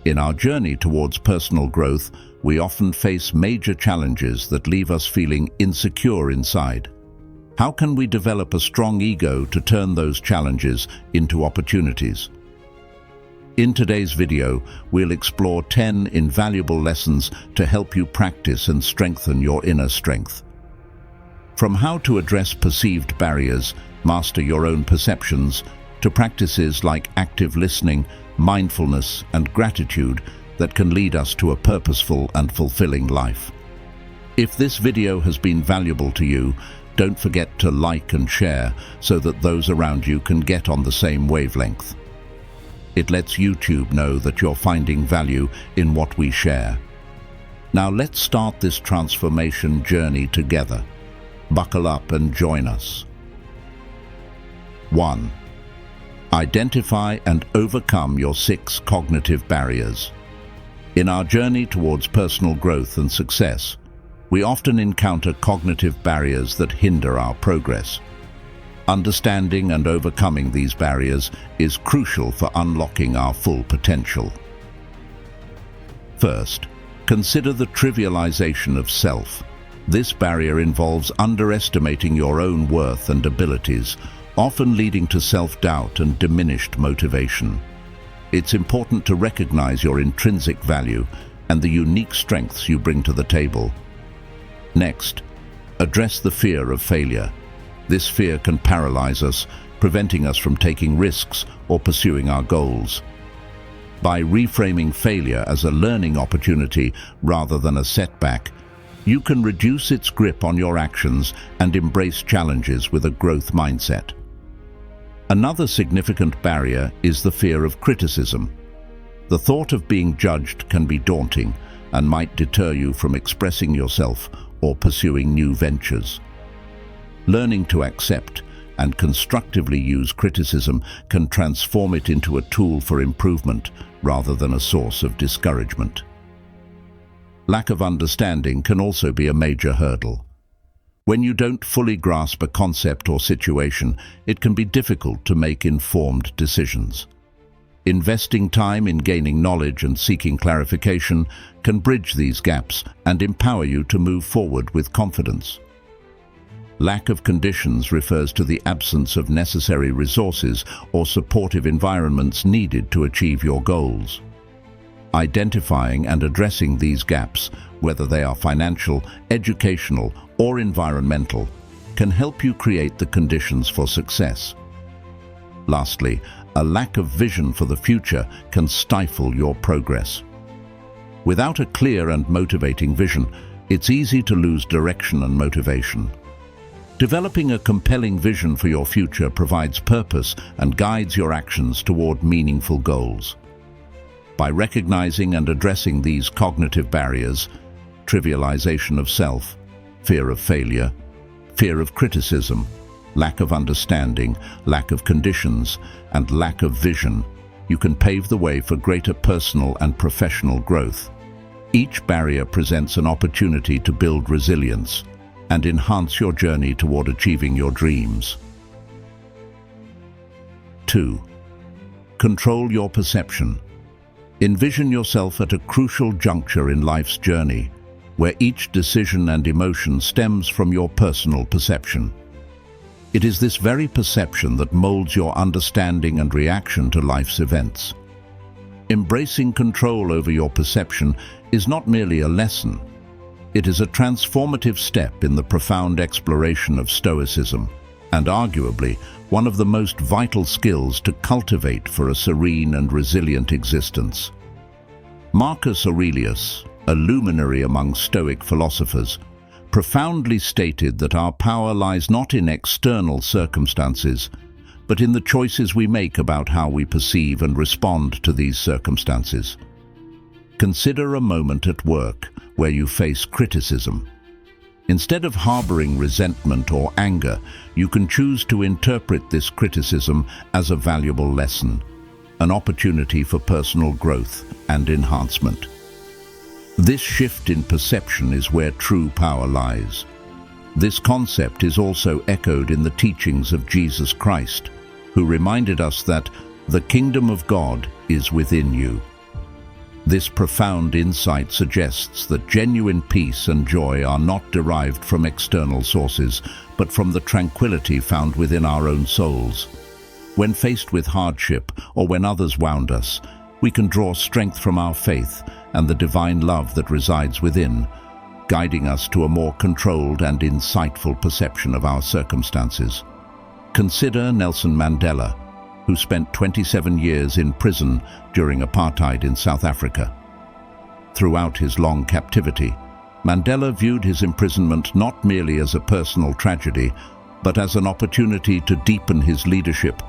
In our journey towards personal growth, we often face major challenges that leave us feeling insecure inside. How can we develop a strong ego to turn those challenges into opportunities? In today's video, we'll explore 10 invaluable lessons to help you practice and strengthen your inner strength. From how to address perceived barriers, master your own perceptions, to practices like active listening, mindfulness, and gratitude that can lead us to a purposeful and fulfilling life. If this video has been valuable to you, don't forget to like and share so that those around you can get on the same wavelength. It lets YouTube know that you're finding value in what we share. Now let's start this transformation journey together. Buckle up and join us. 1. Identify and overcome your 6 cognitive barriers. In our journey towards personal growth and success, we often encounter cognitive barriers that hinder our progress. Understanding and overcoming these barriers is crucial for unlocking our full potential. First, consider the trivialization of self. This barrier involves underestimating your own worth and abilities, often leading to self-doubt and diminished motivation. It's important to recognize your intrinsic value and the unique strengths you bring to the table. Next, address the fear of failure. This fear can paralyze us, preventing us from taking risks or pursuing our goals. By reframing failure as a learning opportunity rather than a setback, you can reduce its grip on your actions and embrace challenges with a growth mindset. Another significant barrier is the fear of criticism. The thought of being judged can be daunting and might deter you from expressing yourself or pursuing new ventures. Learning to accept and constructively use criticism can transform it into a tool for improvement rather than a source of discouragement. Lack of understanding can also be a major hurdle. When you don't fully grasp a concept or situation, it can be difficult to make informed decisions. Investing time in gaining knowledge and seeking clarification can bridge these gaps and empower you to move forward with confidence. Lack of conditions refers to the absence of necessary resources or supportive environments needed to achieve your goals. Identifying and addressing these gaps, whether they are financial, educational, or environmental, can help you create the conditions for success. Lastly, a lack of vision for the future can stifle your progress. Without a clear and motivating vision, it's easy to lose direction and motivation. Developing a compelling vision for your future provides purpose and guides your actions toward meaningful goals. By recognizing and addressing these cognitive barriers, trivialization of self, fear of failure, fear of criticism, lack of understanding, lack of conditions, and lack of vision, you can pave the way for greater personal and professional growth. Each barrier presents an opportunity to build resilience and enhance your journey toward achieving your dreams. 2. Control your perception. Envision yourself at a crucial juncture in life's journey, where each decision and emotion stems from your personal perception. It is this very perception that molds your understanding and reaction to life's events. Embracing control over your perception is not merely a lesson. It is a transformative step in the profound exploration of Stoicism, and arguably one of the most vital skills to cultivate for a serene and resilient existence. Marcus Aurelius, a luminary among Stoic philosophers, profoundly stated that our power lies not in external circumstances, but in the choices we make about how we perceive and respond to these circumstances. Consider a moment at work where you face criticism. Instead of harboring resentment or anger, you can choose to interpret this criticism as a valuable lesson, an opportunity for personal growth and enhancement. This shift in perception is where true power lies. This concept is also echoed in the teachings of Jesus Christ, who reminded us that the kingdom of God is within you. This profound insight suggests that genuine peace and joy are not derived from external sources, but from the tranquility found within our own souls. When faced with hardship or when others wound us, we can draw strength from our faith and the divine love that resides within, guiding us to a more controlled and insightful perception of our circumstances. Consider Nelson Mandela, who spent 27 years in prison during apartheid in South Africa. Throughout his long captivity, Mandela viewed his imprisonment not merely as a personal tragedy, but as an opportunity to deepen his leadership,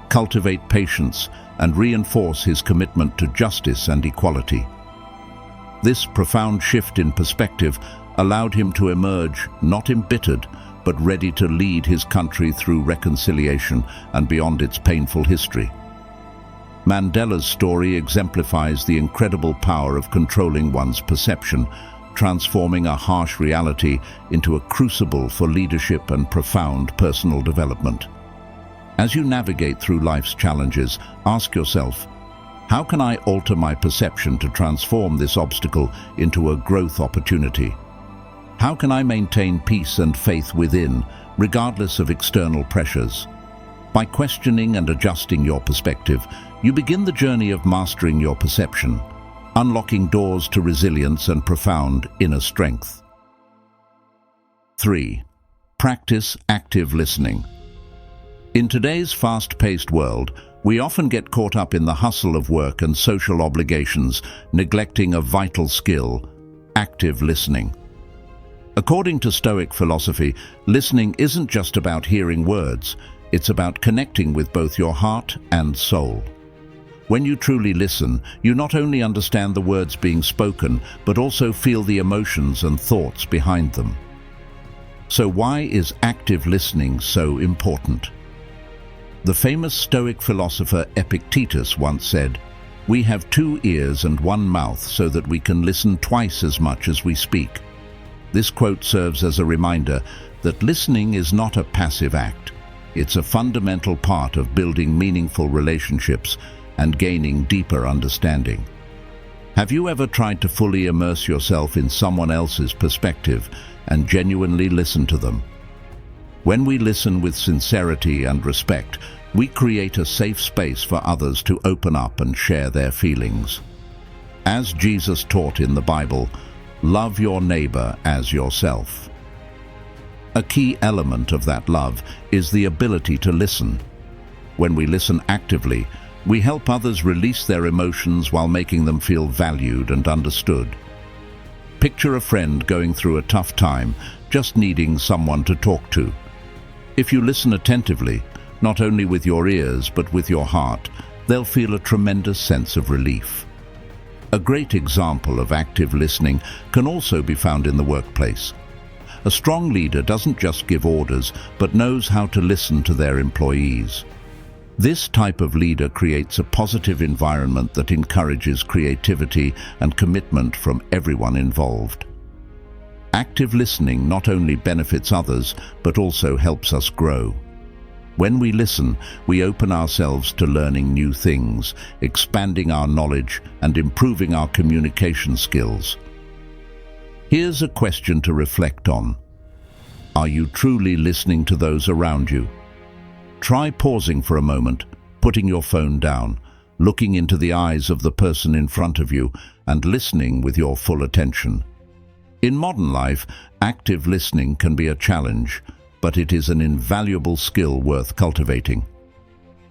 cultivate patience, and reinforce his commitment to justice and equality. This profound shift in perspective allowed him to emerge not embittered, but ready to lead his country through reconciliation and beyond its painful history. Mandela's story exemplifies the incredible power of controlling one's perception, transforming a harsh reality into a crucible for leadership and profound personal development. As you navigate through life's challenges, ask yourself, how can I alter my perception to transform this obstacle into a growth opportunity? How can I maintain peace and faith within, regardless of external pressures? By questioning and adjusting your perspective, you begin the journey of mastering your perception, unlocking doors to resilience and profound inner strength. 3. Practice active listening. In today's fast-paced world, we often get caught up in the hustle of work and social obligations, neglecting a vital skill: active listening. According to Stoic philosophy, listening isn't just about hearing words, it's about connecting with both your heart and soul. When you truly listen, you not only understand the words being spoken, but also feel the emotions and thoughts behind them. So why is active listening so important? The famous Stoic philosopher Epictetus once said, "We have 2 ears and 1 mouth so that we can listen twice as much as we speak." This quote serves as a reminder that listening is not a passive act. It's a fundamental part of building meaningful relationships and gaining deeper understanding. Have you ever tried to fully immerse yourself in someone else's perspective and genuinely listen to them? When we listen with sincerity and respect, we create a safe space for others to open up and share their feelings. As Jesus taught in the Bible, love your neighbor as yourself. A key element of that love is the ability to listen. When we listen actively, we help others release their emotions while making them feel valued and understood. Picture a friend going through a tough time, just needing someone to talk to. If you listen attentively, not only with your ears but with your heart, they'll feel a tremendous sense of relief. A great example of active listening can also be found in the workplace. A strong leader doesn't just give orders, but knows how to listen to their employees. This type of leader creates a positive environment that encourages creativity and commitment from everyone involved. Active listening not only benefits others, but also helps us grow. When we listen, we open ourselves to learning new things, expanding our knowledge, and improving our communication skills. Here's a question to reflect on. Are you truly listening to those around you? Try pausing for a moment, putting your phone down, looking into the eyes of the person in front of you, and listening with your full attention. In modern life, active listening can be a challenge, but it is an invaluable skill worth cultivating.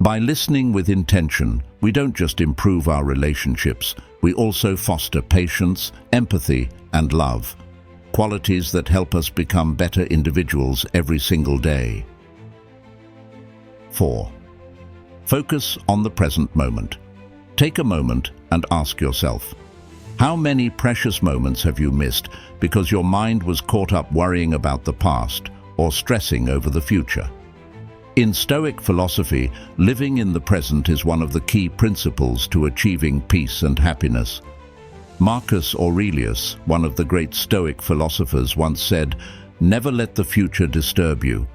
By listening with intention, we don't just improve our relationships, we also foster patience, empathy, and love, qualities that help us become better individuals every single day. 4. Focus on the present moment. Take a moment and ask yourself, how many precious moments have you missed because your mind was caught up worrying about the past or stressing over the future? In Stoic philosophy, living in the present is one of the key principles to achieving peace and happiness. Marcus Aurelius, one of the great Stoic philosophers, once said, "Never let the future disturb you.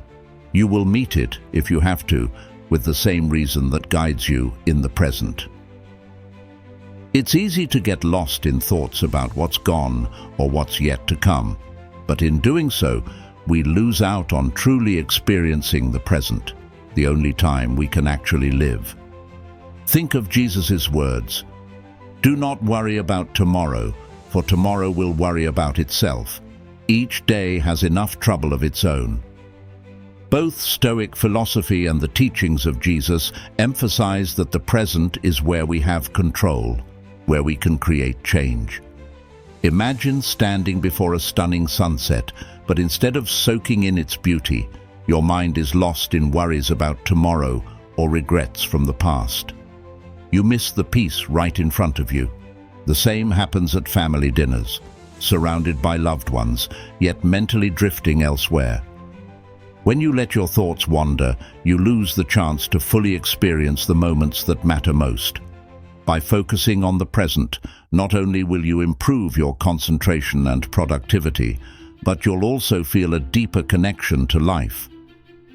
You will meet it, if you have to, with the same reason that guides you in the present." It's easy to get lost in thoughts about what's gone or what's yet to come, but in doing so, we lose out on truly experiencing the present, the only time we can actually live. Think of Jesus' words, "Do not worry about tomorrow, for tomorrow will worry about itself. Each day has enough trouble of its own." Both Stoic philosophy and the teachings of Jesus emphasize that the present is where we have control, where we can create change. Imagine standing before a stunning sunset, but instead of soaking in its beauty, your mind is lost in worries about tomorrow or regrets from the past. You miss the peace right in front of you. The same happens at family dinners, surrounded by loved ones, yet mentally drifting elsewhere. When you let your thoughts wander, you lose the chance to fully experience the moments that matter most. By focusing on the present, not only will you improve your concentration and productivity, but you'll also feel a deeper connection to life.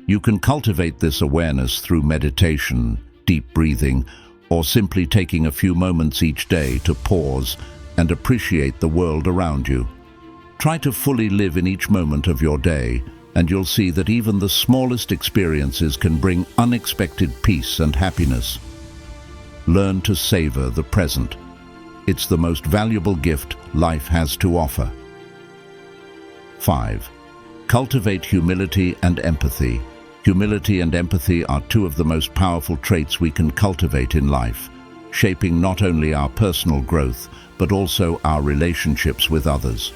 You can cultivate this awareness through meditation, deep breathing, or simply taking a few moments each day to pause and appreciate the world around you. Try to fully live in each moment of your day, and you'll see that even the smallest experiences can bring unexpected peace and happiness. Learn to savor the present. It's the most valuable gift life has to offer. 5. Cultivate humility and empathy. Humility and empathy are two of the most powerful traits we can cultivate in life, shaping not only our personal growth, but also our relationships with others.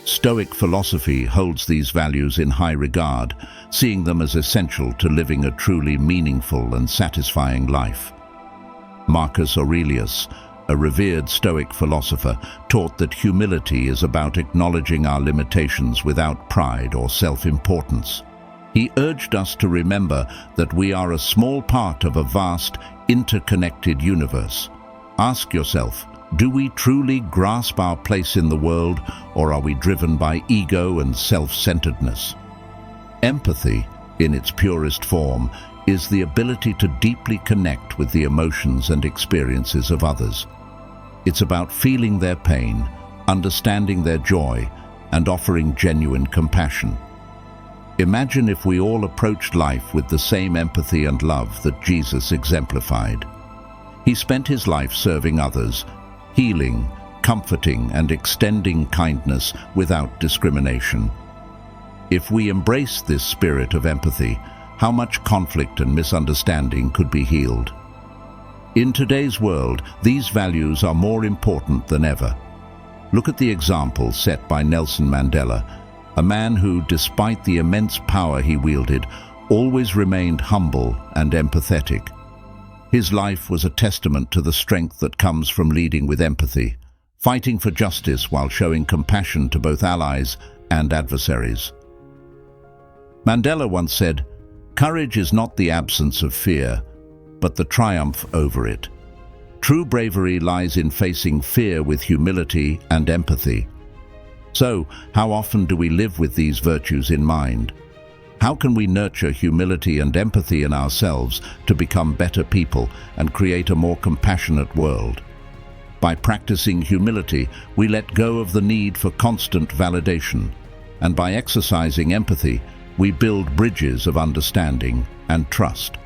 Stoic philosophy holds these values in high regard, seeing them as essential to living a truly meaningful and satisfying life. Marcus Aurelius, a revered Stoic philosopher, taught that humility is about acknowledging our limitations without pride or self-importance. He urged us to remember that we are a small part of a vast, interconnected universe. Ask yourself, do we truly grasp our place in the world, or are we driven by ego and self-centeredness? Empathy, in its purest form, is the ability to deeply connect with the emotions and experiences of others. It's about feeling their pain, understanding their joy, and offering genuine compassion. Imagine if we all approached life with the same empathy and love that Jesus exemplified. He spent his life serving others, healing, comforting, and extending kindness without discrimination. If we embrace this spirit of empathy, how much conflict and misunderstanding could be healed? In today's world, these values are more important than ever. Look at the example set by Nelson Mandela, a man who, despite the immense power he wielded, always remained humble and empathetic. His life was a testament to the strength that comes from leading with empathy, fighting for justice while showing compassion to both allies and adversaries. Mandela once said, "Courage is not the absence of fear, but the triumph over it." True bravery lies in facing fear with humility and empathy. So, how often do we live with these virtues in mind? How can we nurture humility and empathy in ourselves to become better people and create a more compassionate world? By practicing humility, we let go of the need for constant validation, and by exercising empathy, we build bridges of understanding and trust.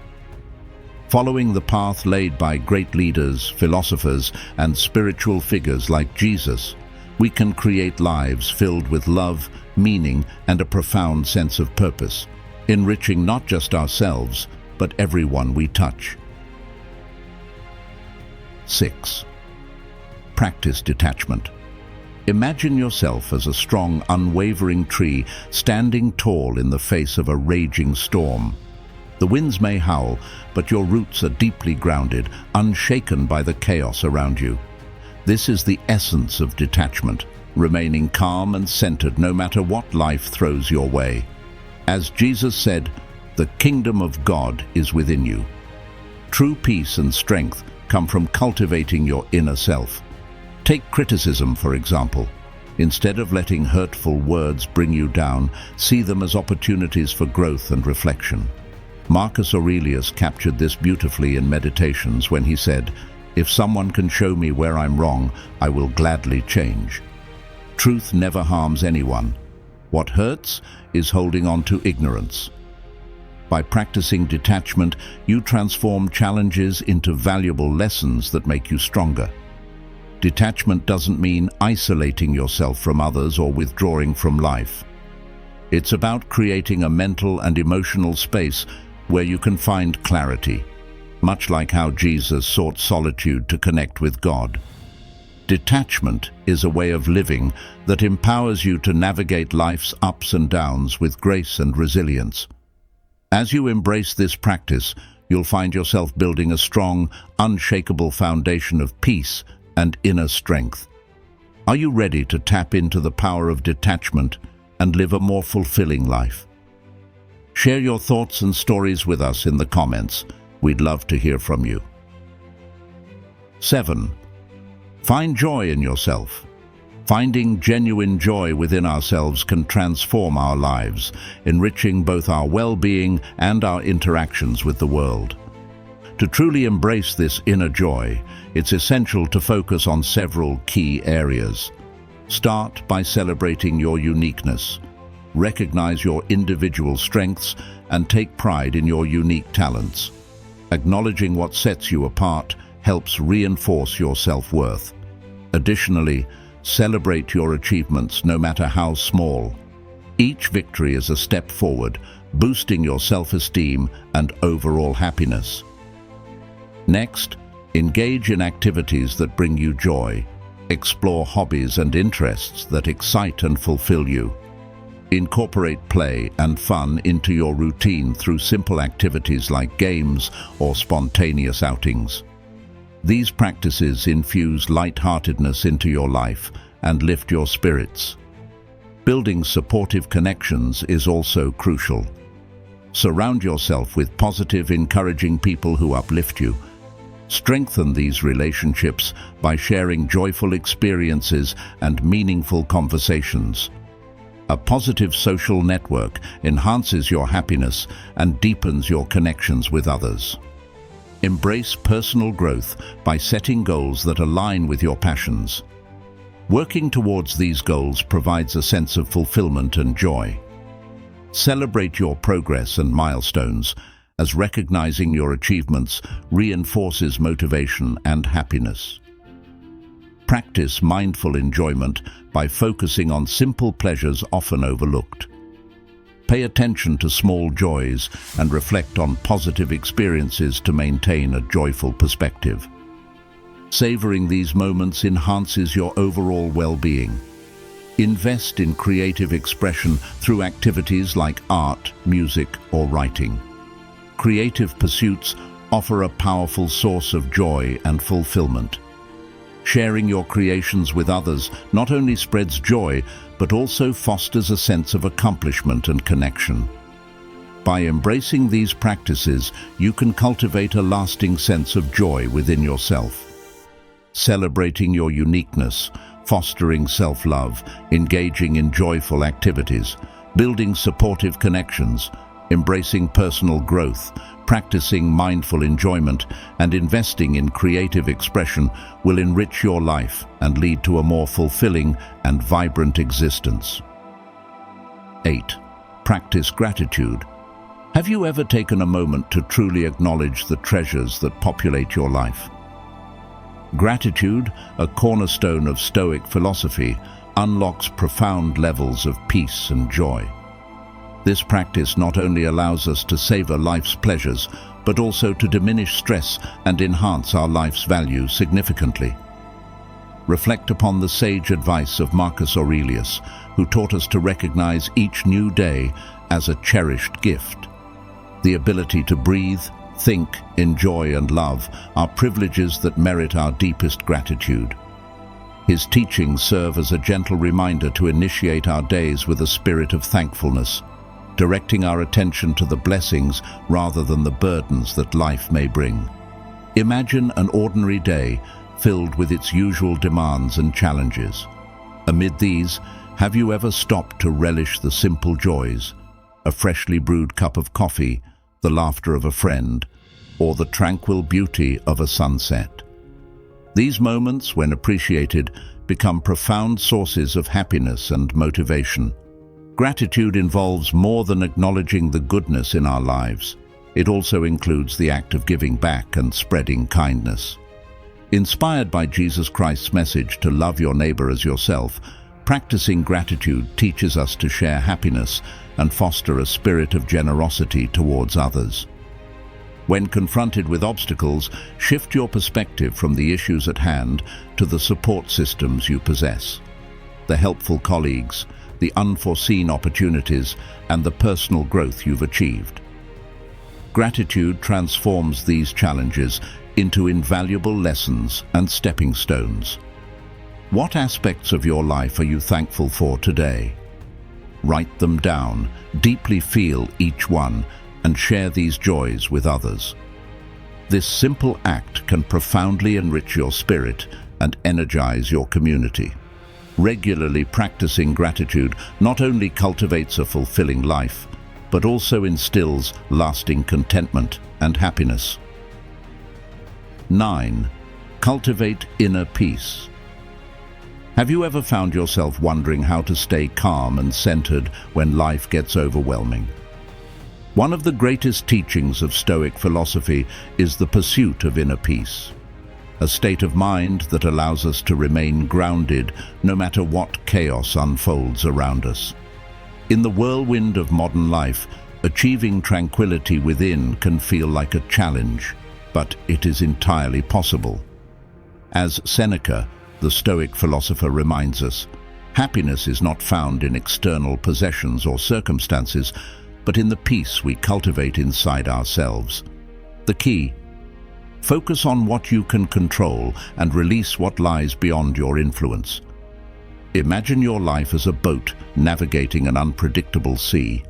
Following the path laid by great leaders, philosophers, and spiritual figures like Jesus, we can create lives filled with love, meaning, and a profound sense of purpose, enriching not just ourselves, but everyone we touch. 6. Practice detachment. Imagine yourself as a strong, unwavering tree standing tall in the face of a raging storm. The winds may howl, but your roots are deeply grounded, unshaken by the chaos around you. This is the essence of detachment, remaining calm and centered no matter what life throws your way. As Jesus said, "The kingdom of God is within you." True peace and strength come from cultivating your inner self. Take criticism, for example. Instead of letting hurtful words bring you down, see them as opportunities for growth and reflection. Marcus Aurelius captured this beautifully in Meditations when he said, If someone can show me where I'm wrong, I will gladly change. Truth never harms anyone. What hurts is holding on to ignorance. By practicing detachment, you transform challenges into valuable lessons that make you stronger. Detachment doesn't mean isolating yourself from others or withdrawing from life. It's about creating a mental and emotional space where you can find clarity, much like how Jesus sought solitude to connect with God. Detachment is a way of living that empowers you to navigate life's ups and downs with grace and resilience. As you embrace this practice, you'll find yourself building a strong, unshakable foundation of peace and inner strength. Are you ready to tap into the power of detachment and live a more fulfilling life? Share your thoughts and stories with us in the comments. We'd love to hear from you. 7. Find joy in yourself. Finding genuine joy within ourselves can transform our lives, enriching both our well-being and our interactions with the world. To truly embrace this inner joy, it's essential to focus on several key areas. Start by celebrating your uniqueness. Recognize your individual strengths and take pride in your unique talents. Acknowledging what sets you apart helps reinforce your self-worth. Additionally, celebrate your achievements no matter how small. Each victory is a step forward, boosting your self-esteem and overall happiness. Next, engage in activities that bring you joy. Explore hobbies and interests that excite and fulfill you. Incorporate play and fun into your routine through simple activities like games or spontaneous outings. These practices infuse lightheartedness into your life and lift your spirits. Building supportive connections is also crucial. Surround yourself with positive, encouraging people who uplift you. Strengthen these relationships by sharing joyful experiences and meaningful conversations. A positive social network enhances your happiness and deepens your connections with others. Embrace personal growth by setting goals that align with your passions. Working towards these goals provides a sense of fulfillment and joy. Celebrate your progress and milestones, as recognizing your achievements reinforces motivation and happiness. Practice mindful enjoyment by focusing on simple pleasures often overlooked. Pay attention to small joys and reflect on positive experiences to maintain a joyful perspective. Savoring these moments enhances your overall well-being. Invest in creative expression through activities like art, music, or writing. Creative pursuits offer a powerful source of joy and fulfillment. Sharing your creations with others not only spreads joy, but also fosters a sense of accomplishment and connection. By embracing these practices, you can cultivate a lasting sense of joy within yourself. Celebrating your uniqueness, fostering self-love, engaging in joyful activities, building supportive connections, embracing personal growth, practicing mindful enjoyment, and investing in creative expression will enrich your life and lead to a more fulfilling and vibrant existence. 8. Practice gratitude. Have you ever taken a moment to truly acknowledge the treasures that populate your life? Gratitude, a cornerstone of Stoic philosophy, unlocks profound levels of peace and joy. This practice not only allows us to savor life's pleasures, but also to diminish stress and enhance our life's value significantly. Reflect upon the sage advice of Marcus Aurelius, who taught us to recognize each new day as a cherished gift. The ability to breathe, think, enjoy, and love are privileges that merit our deepest gratitude. His teachings serve as a gentle reminder to initiate our days with a spirit of thankfulness, directing our attention to the blessings rather than the burdens that life may bring. Imagine an ordinary day filled with its usual demands and challenges. Amid these, have you ever stopped to relish the simple joys, a freshly brewed cup of coffee, the laughter of a friend, or the tranquil beauty of a sunset? These moments, when appreciated, become profound sources of happiness and motivation. Gratitude involves more than acknowledging the goodness in our lives. It also includes the act of giving back and spreading kindness. Inspired by Jesus Christ's message to love your neighbor as yourself, practicing gratitude teaches us to share happiness and foster a spirit of generosity towards others. When confronted with obstacles, shift your perspective from the issues at hand to the support systems you possess. The helpful colleagues, the unforeseen opportunities, and the personal growth you've achieved. Gratitude transforms these challenges into invaluable lessons and stepping stones. What aspects of your life are you thankful for today? Write them down, deeply feel each one, and share these joys with others. This simple act can profoundly enrich your spirit and energize your community. Regularly practicing gratitude not only cultivates a fulfilling life, but also instills lasting contentment and happiness. 9. Cultivate inner peace. Have you ever found yourself wondering how to stay calm and centered when life gets overwhelming? One of the greatest teachings of Stoic philosophy is the pursuit of inner peace, a state of mind that allows us to remain grounded no matter what chaos unfolds around us. In the whirlwind of modern life, achieving tranquility within can feel like a challenge, but it is entirely possible. As Seneca, the Stoic philosopher, reminds us, happiness is not found in external possessions or circumstances, but in the peace we cultivate inside ourselves. The key: focus on what you can control and release what lies beyond your influence. Imagine your life as a boat navigating an unpredictable sea.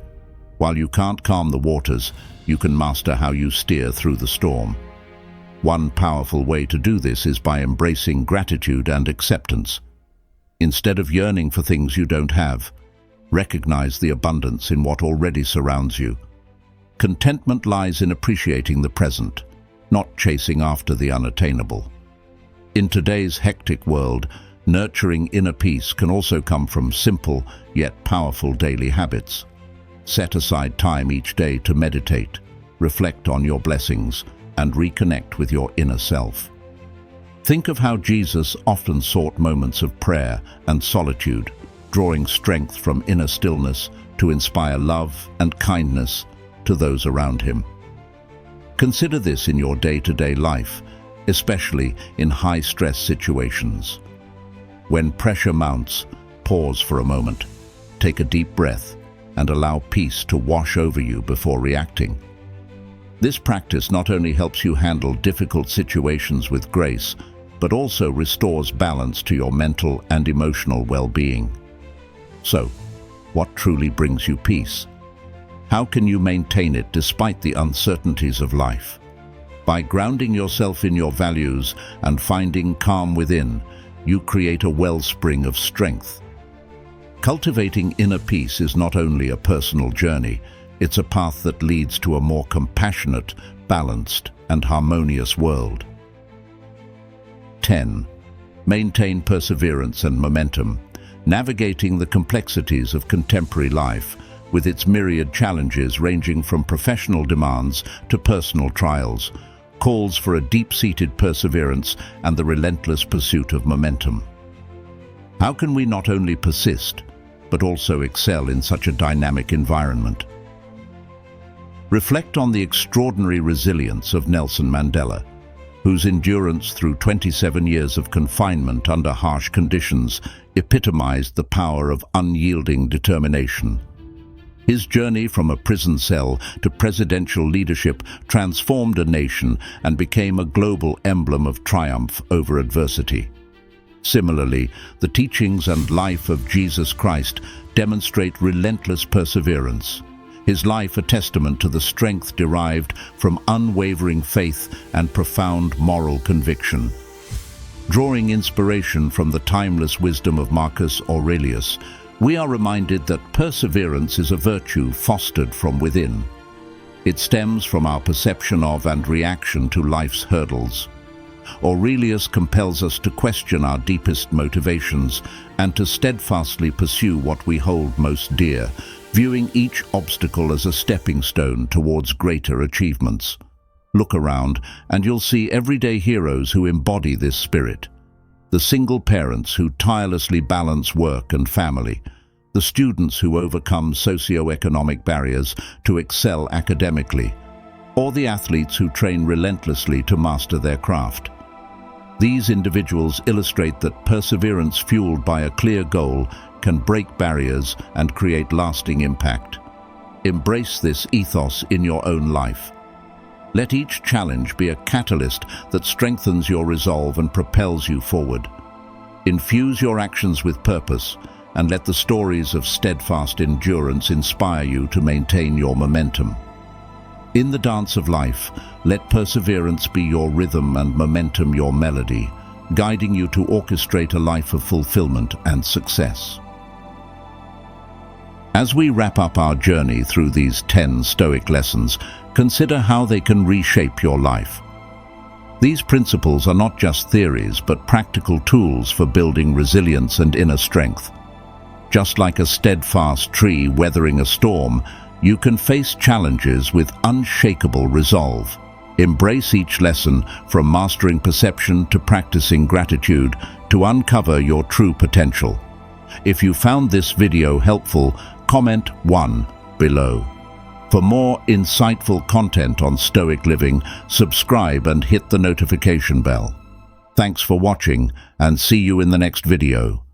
While you can't calm the waters, you can master how you steer through the storm. One powerful way to do this is by embracing gratitude and acceptance. Instead of yearning for things you don't have, recognize the abundance in what already surrounds you. Contentment lies in appreciating the present, not chasing after the unattainable. In today's hectic world, nurturing inner peace can also come from simple yet powerful daily habits. Set aside time each day to meditate, reflect on your blessings, and reconnect with your inner self. Think of how Jesus often sought moments of prayer and solitude, drawing strength from inner stillness to inspire love and kindness to those around him. Consider this in your day-to-day life, especially in high-stress situations. When pressure mounts, pause for a moment, take a deep breath, and allow peace to wash over you before reacting. This practice not only helps you handle difficult situations with grace, but also restores balance to your mental and emotional well-being. So, what truly brings you peace? How can you maintain it despite the uncertainties of life? By grounding yourself in your values and finding calm within, you create a wellspring of strength. Cultivating inner peace is not only a personal journey, it's a path that leads to a more compassionate, balanced, and harmonious world. 10. Maintain perseverance and momentum. Navigating the complexities of contemporary life, with its myriad challenges ranging from professional demands to personal trials, calls for a deep-seated perseverance and the relentless pursuit of momentum. How can we not only persist, but also excel in such a dynamic environment? Reflect on the extraordinary resilience of Nelson Mandela, whose endurance through 27 years of confinement under harsh conditions epitomized the power of unyielding determination. His journey from a prison cell to presidential leadership transformed a nation and became a global emblem of triumph over adversity. Similarly, the teachings and life of Jesus Christ demonstrate relentless perseverance, his life a testament to the strength derived from unwavering faith and profound moral conviction. Drawing inspiration from the timeless wisdom of Marcus Aurelius, we are reminded that perseverance is a virtue fostered from within. It stems from our perception of and reaction to life's hurdles. Aurelius compels us to question our deepest motivations and to steadfastly pursue what we hold most dear, viewing each obstacle as a stepping stone towards greater achievements. Look around, and you'll see everyday heroes who embody this spirit. The single parents who tirelessly balance work and family, the students who overcome socio-economic barriers to excel academically, or the athletes who train relentlessly to master their craft. These individuals illustrate that perseverance fueled by a clear goal can break barriers and create lasting impact. Embrace this ethos in your own life. Let each challenge be a catalyst that strengthens your resolve and propels you forward. Infuse your actions with purpose, and let the stories of steadfast endurance inspire you to maintain your momentum. In the dance of life, let perseverance be your rhythm and momentum your melody, guiding you to orchestrate a life of fulfillment and success. As we wrap up our journey through these 10 Stoic lessons, consider how they can reshape your life. These principles are not just theories, but practical tools for building resilience and inner strength. Just like a steadfast tree weathering a storm, you can face challenges with unshakable resolve. Embrace each lesson, from mastering perception to practicing gratitude, to uncover your true potential. If you found this video helpful, comment 1 below. For more insightful content on Stoic living, subscribe and hit the notification bell. Thanks for watching, and see you in the next video.